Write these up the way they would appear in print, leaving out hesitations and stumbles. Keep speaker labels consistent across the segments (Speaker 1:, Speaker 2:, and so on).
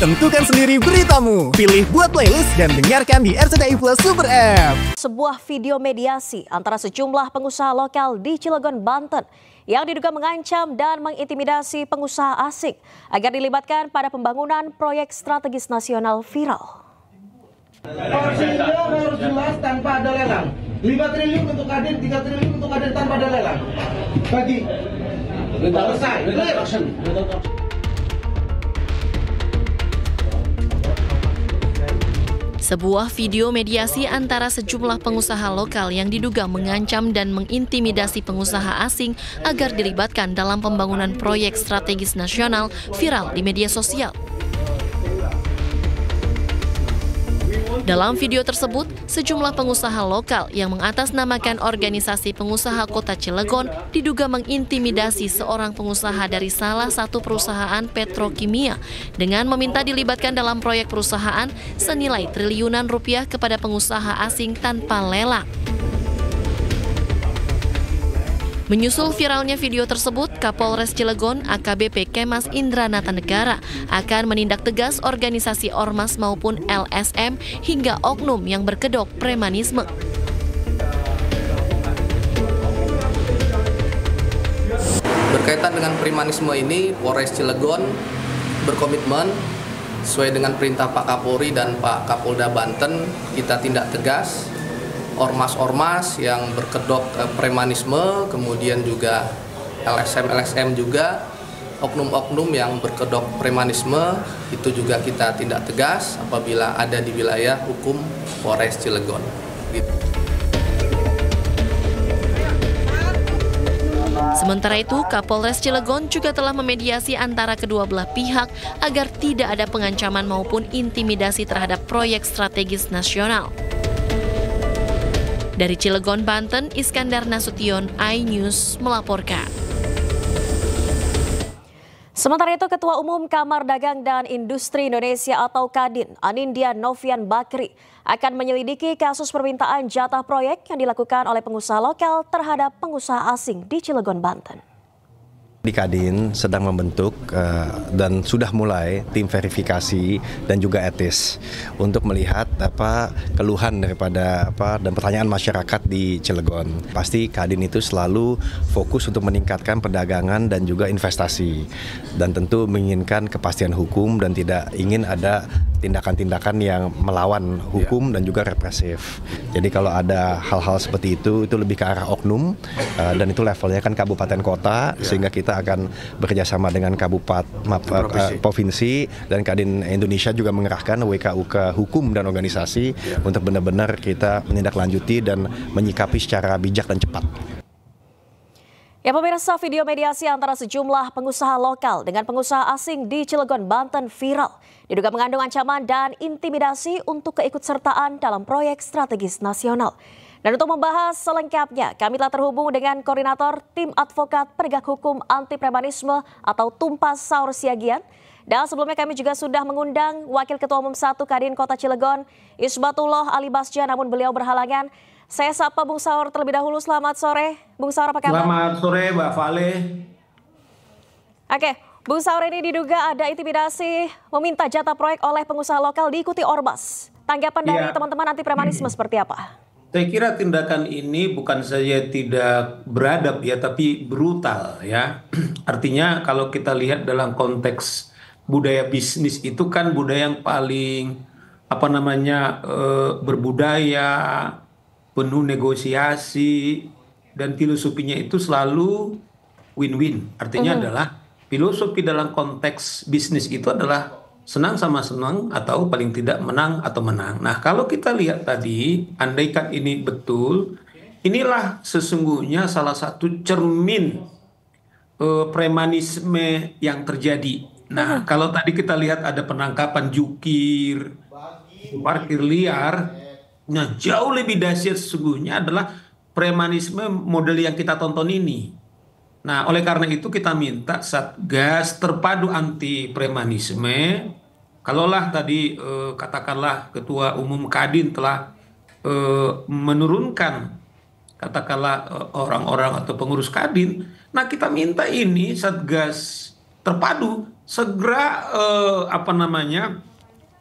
Speaker 1: Tentukan sendiri beritamu. Pilih buat playlist dan dengarkan di RCTI Plus Super App.
Speaker 2: Sebuah video mediasi antara sejumlah pengusaha lokal di Cilegon, Banten yang diduga mengancam dan mengintimidasi pengusaha asing agar dilibatkan pada pembangunan proyek strategis nasional viral.
Speaker 3: Porsinya harus jelas tanpa ada lelang. 5 triliun untuk Kadin, 3 triliun untuk Kadin tanpa ada lelang. Bagi. Selesai.
Speaker 4: Sebuah video mediasi antara sejumlah pengusaha lokal yang diduga mengancam dan mengintimidasi pengusaha asing agar dilibatkan dalam pembangunan proyek strategis nasional viral di media sosial. Dalam video tersebut, sejumlah pengusaha lokal yang mengatasnamakan organisasi pengusaha kota Cilegon diduga mengintimidasi seorang pengusaha dari salah satu perusahaan petrokimia dengan meminta dilibatkan dalam proyek perusahaan senilai triliunan rupiah kepada pengusaha asing tanpa lelang. Menyusul viralnya video tersebut, Kapolres Cilegon AKBP Kemas Indranata Negara akan menindak tegas organisasi ormas maupun LSM hingga oknum yang berkedok premanisme.
Speaker 5: Berkaitan dengan premanisme ini, Polres Cilegon berkomitmen sesuai dengan perintah Pak Kapolri dan Pak Kapolda Banten, kita tindak tegas ormas-ormas yang berkedok premanisme, kemudian juga LSM juga, oknum-oknum yang berkedok premanisme, itu juga kita tindak tegas apabila ada di wilayah hukum Polres Cilegon. Gitu.
Speaker 4: Sementara itu, Kapolres Cilegon juga telah memediasi antara kedua belah pihak agar tidak ada pengancaman maupun intimidasi terhadap proyek strategis nasional. Dari Cilegon, Banten, Iskandar Nasution, iNews melaporkan.
Speaker 2: Sementara itu, Ketua Umum Kamar Dagang dan Industri Indonesia atau Kadin, Anindya Novian Bakri, akan menyelidiki kasus permintaan jatah proyek yang dilakukan oleh pengusaha lokal terhadap pengusaha asing di Cilegon, Banten.
Speaker 6: Di Kadin sedang membentuk dan sudah mulai tim verifikasi dan juga etis untuk melihat keluhan daripada dan pertanyaan masyarakat di Cilegon. Pasti Kadin itu selalu fokus untuk meningkatkan perdagangan dan juga investasi, dan tentu menginginkan kepastian hukum dan tidak ingin ada tindakan-tindakan yang melawan hukum dan juga represif. Jadi kalau ada hal-hal seperti itu lebih ke arah oknum, dan itu levelnya kan kabupaten kota, sehingga kita akan bekerjasama dengan provinsi, dan Kadin Indonesia juga mengerahkan WKUK hukum dan organisasi untuk benar-benar kita menindaklanjuti dan menyikapi secara bijak dan cepat.
Speaker 2: Ya pemirsa, video mediasi antara sejumlah pengusaha lokal dengan pengusaha asing di Cilegon, Banten viral. Diduga mengandung ancaman dan intimidasi untuk keikutsertaan dalam proyek strategis nasional. Dan untuk membahas selengkapnya, kami telah terhubung dengan Koordinator Tim Advokat Penegak Hukum Anti Premanisme atau Tumpas Saur Siagian. Dan sebelumnya kami juga sudah mengundang Wakil Ketua Umum 1 Kadin Kota Cilegon, Isbatullah Ali Basja, namun beliau berhalangan. Saya sapa Bung Saur terlebih dahulu. Selamat sore, Bung Saur, apa kabar?
Speaker 3: Selamat sore, Mbak Vale.
Speaker 2: Oke, Bung Saur, ini diduga ada intimidasi meminta jatah proyek oleh pengusaha lokal diikuti ormas. Tanggapan dari teman-teman anti premanisme seperti apa?
Speaker 7: Saya kira tindakan ini bukan saja tidak beradab ya, tapi brutal ya. Artinya kalau kita lihat dalam konteks budaya bisnis itu kan budaya yang paling berbudaya, penuh negosiasi, dan filosofinya itu selalu win-win. Artinya adalah filosofi dalam konteks bisnis itu adalah senang sama senang atau paling tidak menang atau menang. Nah kalau kita lihat tadi, andaikan ini betul, inilah sesungguhnya salah satu cermin premanisme yang terjadi. Nah kalau tadi kita lihat ada penangkapan jukir, parkir liar, nah jauh lebih dahsyat sesungguhnya adalah premanisme model yang kita tonton ini. Nah oleh karena itu kita minta Satgas Terpadu Anti Premanisme, kalaulah tadi katakanlah Ketua Umum Kadin telah menurunkan katakanlah orang-orang atau pengurus Kadin, nah kita minta ini Satgas terpadu segera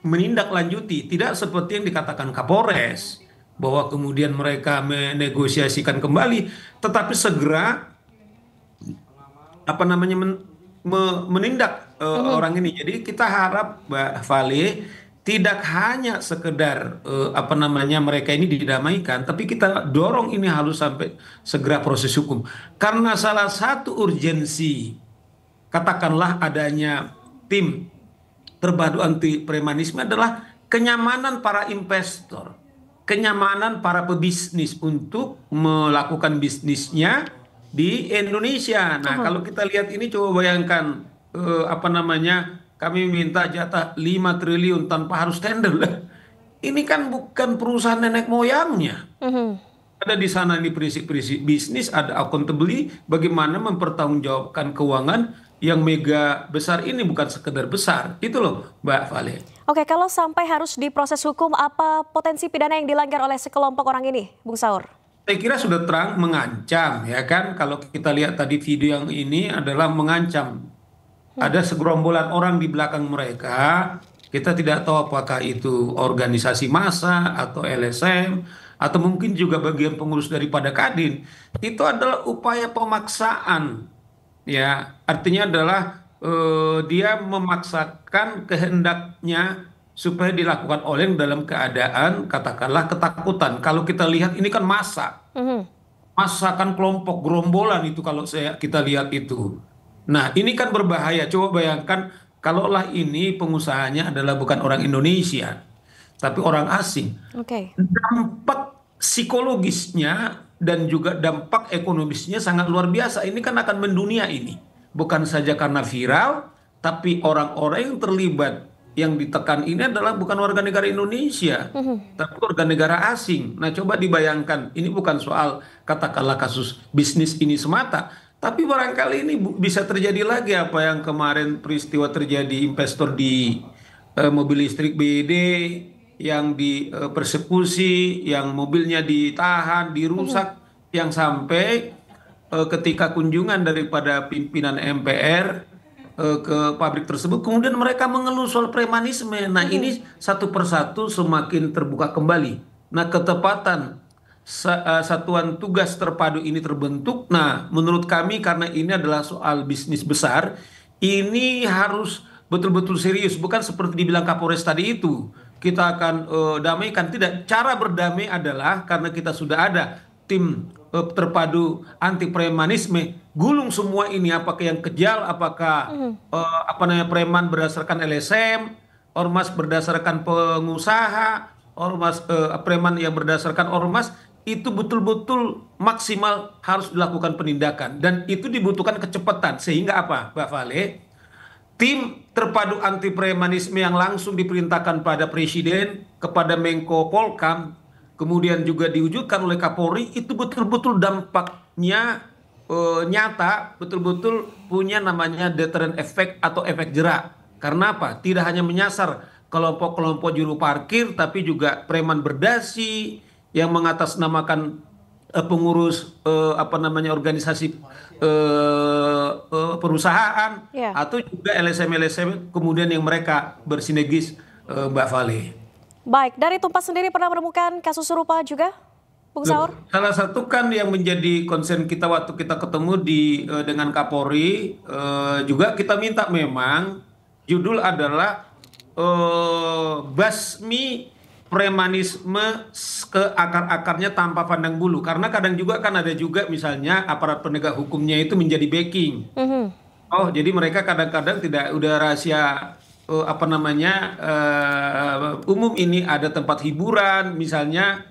Speaker 7: menindaklanjuti, tidak seperti yang dikatakan Kapolres bahwa kemudian mereka menegosiasikan kembali, tetapi segera menindak orang ini. Jadi kita harap Mbak Vale tidak hanya sekedar mereka ini didamaikan, tapi kita dorong ini harus sampai segera proses hukum. Karena salah satu urgensi katakanlah adanya tim terpadu anti premanisme adalah kenyamanan para investor, kenyamanan para pebisnis untuk melakukan bisnisnya di Indonesia. Nah, kalau kita lihat ini coba bayangkan kami minta jatah 5 triliun tanpa harus tender. Ini kan bukan perusahaan nenek moyangnya. Ada di sana ini prinsip-prinsip bisnis, ada accountability, bagaimana mempertanggungjawabkan keuangan yang mega besar ini, bukan sekedar besar. Itu loh Mbak Vale.
Speaker 2: Oke, kalau sampai harus diproses hukum, apa potensi pidana yang dilanggar oleh sekelompok orang ini, Bung Saur?
Speaker 7: Saya kira sudah terang mengancam, ya kan? Kalau kita lihat tadi video yang ini adalah mengancam. Ada segerombolan orang di belakang mereka, kita tidak tahu apakah itu organisasi massa atau LSM, atau mungkin juga bagian pengurus daripada Kadin. Itu adalah upaya pemaksaan. Ya, artinya adalah dia memaksakan kehendaknya supaya dilakukan oleh dalam keadaan katakanlah ketakutan. Kalau kita lihat ini kan massa. Massa kan kelompok gerombolan itu kalau kita lihat itu. Nah, ini kan berbahaya. Coba bayangkan kalaulah ini pengusahanya adalah bukan orang Indonesia, tapi orang asing. Dampak psikologisnya dan juga dampak ekonomisnya sangat luar biasa. Ini kan akan mendunia ini. Bukan saja karena viral, tapi orang-orang yang terlibat, yang ditekan ini adalah bukan warga negara Indonesia, tapi warga negara asing. Nah, coba dibayangkan, ini bukan soal katakanlah kasus bisnis ini semata, tapi barangkali ini bisa terjadi lagi apa yang kemarin peristiwa terjadi investor di mobil listrik BYD yang dipersekusi, yang mobilnya ditahan, dirusak, yang sampai ketika kunjungan daripada pimpinan MPR ke pabrik tersebut, kemudian mereka mengeluh soal premanisme. Nah, ini satu persatu semakin terbuka kembali. Nah, ketepatan satuan tugas terpadu ini terbentuk. Nah, menurut kami karena ini adalah soal bisnis besar, ini harus betul-betul serius, bukan seperti dibilang Kapolres tadi itu. Kita akan damaikan, tidak. Cara berdamai adalah karena kita sudah ada tim terpadu anti premanisme, gulung semua ini, apakah yang kejal, apakah preman berdasarkan LSM, ormas berdasarkan pengusaha, ormas preman yang berdasarkan ormas, itu betul-betul maksimal harus dilakukan penindakan, dan itu dibutuhkan kecepatan. Sehingga apa, Mbak Vale? Tim terpadu anti premanisme yang langsung diperintahkan pada Presiden, kepada Menko Polkam, kemudian juga diwujudkan oleh Kapolri, itu betul-betul dampaknya nyata, betul-betul punya namanya deterrent effect atau efek jerak. Karena apa? Tidak hanya menyasar kelompok-kelompok juru parkir, tapi juga preman berdasi yang mengatasnamakan pengurus organisasi perusahaan, atau juga LSM-LSM kemudian yang mereka bersinergis, Mbak Vale.
Speaker 2: Baik, dari Tumpas sendiri pernah menemukan kasus serupa juga, Bung Saur?
Speaker 7: Salah satu kan yang menjadi concern kita waktu kita ketemu dengan Kapolri, juga kita minta, memang judul adalah basmi premanisme ke akar-akarnya tanpa pandang bulu. Karena kadang juga kan ada juga misalnya aparat penegak hukumnya itu menjadi backing. Oh, jadi mereka kadang-kadang tidak udah rahasia umum ini, ada tempat hiburan misalnya,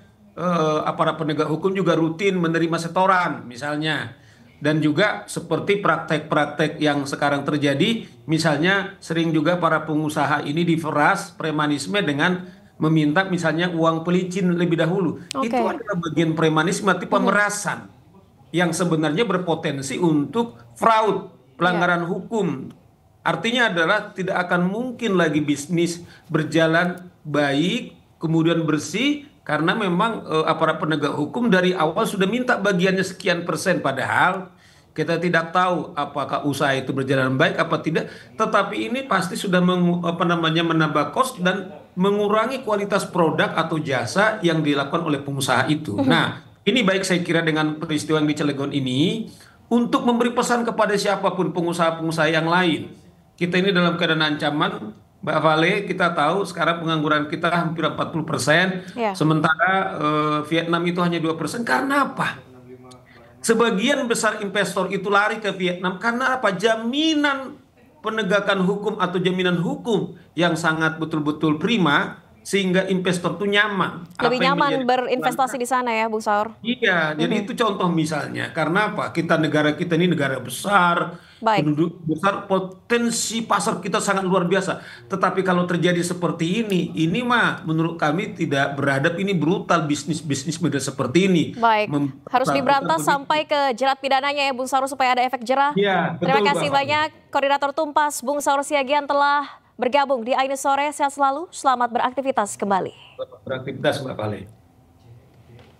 Speaker 7: aparat penegak hukum juga rutin menerima setoran misalnya. Dan juga seperti praktek-praktek yang sekarang terjadi, misalnya sering juga para pengusaha ini diperas premanisme dengan meminta misalnya uang pelicin lebih dahulu. Itu adalah bagian premanisme, tipe pemerasan yang sebenarnya berpotensi untuk fraud, pelanggaran hukum. Artinya adalah tidak akan mungkin lagi bisnis berjalan baik, kemudian bersih, karena memang aparat penegak hukum dari awal sudah minta bagiannya sekian persen, padahal Kita tidak tahu apakah usaha itu berjalan baik apa tidak, tetapi ini pasti sudah menambah kos dan mengurangi kualitas produk atau jasa yang dilakukan oleh pengusaha itu. Nah, ini baik saya kira dengan peristiwa yang di Cilegon ini untuk memberi pesan kepada siapapun pengusaha-pengusaha yang lain. Kita ini dalam keadaan ancaman, Mbak Vale, kita tahu sekarang pengangguran kita hampir 40%, sementara Vietnam itu hanya 2%. Karena apa? Sebagian besar investor itu lari ke Vietnam karena apa? Jaminan penegakan hukum atau jaminan hukum yang sangat betul-betul prima, sehingga investor itu nyaman.
Speaker 2: Lebih nyaman berinvestasi di sana ya, Bung Saur?
Speaker 7: Iya, jadi itu contoh misalnya. Karena apa? Negara kita ini negara besar, penduduk besar, potensi pasar kita sangat luar biasa. Tetapi kalau terjadi seperti ini mah menurut kami tidak beradab, ini brutal bisnis model seperti ini.
Speaker 2: Baik, harus diberantas sampai ke jerat pidananya ya, Bung Saur, supaya ada efek jerah.
Speaker 7: Ya,
Speaker 2: terima kasih banyak, Koordinator Tumpas, Bung Saur Siagian telah bergabung di Ainis Sore. Sehat selalu, selamat beraktivitas kembali.
Speaker 7: Beraktivitas, Mbak Vale.